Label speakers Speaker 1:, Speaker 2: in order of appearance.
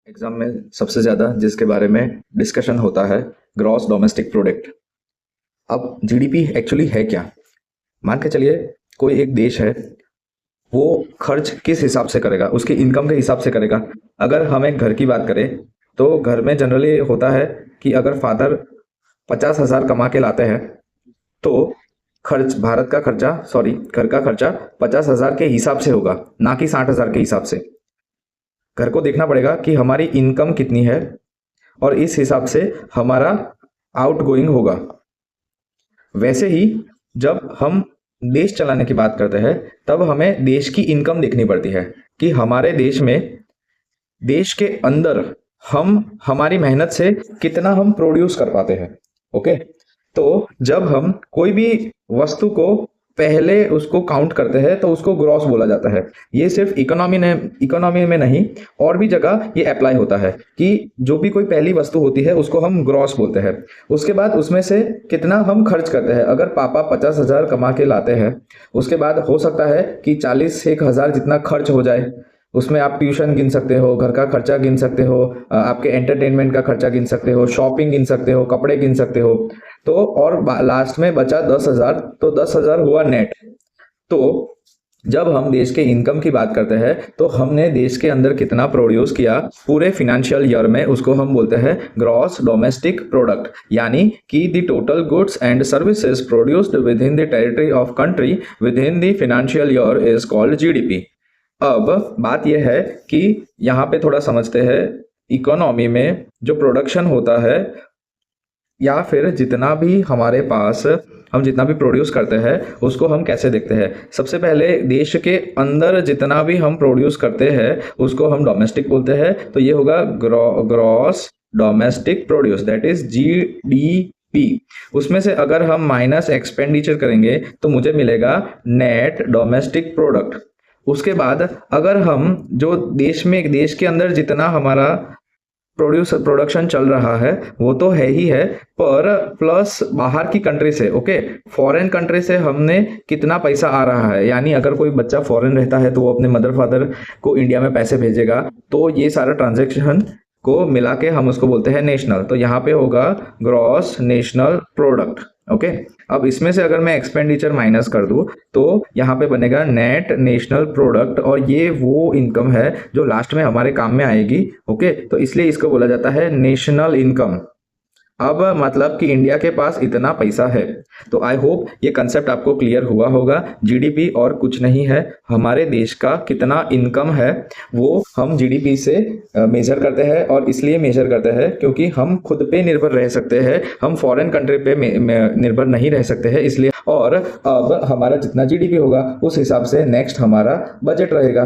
Speaker 1: Exam में सबसे ज़्यादा जिसके बारे में डिस्कशन होता है, ग्रॉस डोमेस्टिक प्रोडक्ट। अब जीडीपी एक्चुअली है क्या? मान के चलिए कोई एक देश है, वो खर्च किस हिसाब से करेगा, उसकी इनकम के हिसाब से करेगा। अगर हम एक घर की बात करें तो घर में जनरली होता है कि अगर फादर 50,000 कमा के लाते हैं तो खर्च भारत का खर्चा सॉरी घर का खर्चा 50,000 के हिसाब से होगा, ना कि 60,000 के हिसाब से। घर को देखना पड़ेगा कि हमारी इनकम कितनी है और इस हिसाब से हमारा आउट गोइंग होगा। वैसे ही जब हम देश चलाने की बात करते हैं तब हमें देश की इनकम देखनी पड़ती है कि हमारे देश में देश के अंदर हम हमारी मेहनत से कितना हम प्रोड्यूस कर पाते हैं। ओके, तो जब हम कोई भी वस्तु को पहले उसको काउंट करते हैं तो उसको ग्रॉस बोला जाता है। ये सिर्फ इकोनॉमी में नहीं, और भी जगह ये अप्लाई होता है कि जो भी कोई पहली वस्तु होती है उसको हम ग्रॉस बोलते हैं। उसके बाद उसमें से कितना हम खर्च करते हैं। अगर पापा 50,000 कमा के लाते हैं, उसके बाद हो सकता है कि 40 से 1,000 जितना खर्च हो जाए। उसमें आप ट्यूशन गिन सकते हो, घर का खर्चा गिन सकते हो, आपके एंटरटेनमेंट का खर्चा गिन सकते हो, शॉपिंग गिन सकते हो, कपड़े गिन सकते हो। तो और लास्ट में बचा 10,000, तो 10,000 हुआ नेट। तो जब हम देश के इनकम की बात करते हैं तो हमने देश के अंदर कितना प्रोड्यूस किया पूरे फिनेंशियल ईयर में, उसको हम बोलते हैं ग्रॉस डोमेस्टिक प्रोडक्ट। यानी कि the total goods and services produced with in the territory of country with in the financial year is called GDP. अब बात यह है कि यहाँ पे थोड़ा समझते हैं इकोनॉमी में जो प्रोडक्शन होता है या फिर जितना भी हमारे पास हम जितना भी प्रोड्यूस करते हैं उसको हम कैसे देखते हैं। सबसे पहले देश के अंदर जितना भी हम प्रोड्यूस करते हैं उसको हम डोमेस्टिक बोलते हैं। तो ये होगा gross domestic produce, that is GDP. उसमें से अगर हम माइनस एक्सपेंडिचर करेंगे तो मुझे मिलेगा नेट डोमेस्टिक प्रोडक्ट। उसके बाद अगर हम जो देश के अंदर जितना हमारा प्रोडक्शन चल रहा है वो तो है ही है, पर प्लस बाहर की कंट्री से, ओके, फॉरेन कंट्री से हमने कितना पैसा आ रहा है। यानी अगर कोई बच्चा फॉरेन रहता है तो वो अपने मदर फादर को इंडिया में पैसे भेजेगा, तो ये सारा ट्रांजैक्शन को मिला के हम उसको बोलते हैं नेशनल। तो यहाँ पे होगा ग्रॉस नेशनल प्रोडक्ट। ओके, अब इसमें से अगर मैं एक्सपेंडिचर माइनस कर दूं तो यहाँ पे बनेगा नेट नेशनल प्रोडक्ट, और ये वो इनकम है जो लास्ट में हमारे काम में आएगी। ओके, तो इसलिए इसको बोला जाता है नेशनल इनकम। अब मतलब कि इंडिया के पास इतना पैसा है। तो आई होप ये कंसेप्ट आपको क्लियर हुआ होगा। जीडीपी और कुछ नहीं है, हमारे देश का कितना इनकम है वो हम जीडीपी से मेजर करते हैं। और इसलिए मेजर करते हैं क्योंकि हम खुद पे निर्भर रह सकते हैं, हम फॉरेन कंट्री पे निर्भर नहीं रह सकते हैं इसलिए। और अब हमारा जितना जीडीपी होगा उस हिसाब से नेक्स्ट हमारा बजट रहेगा।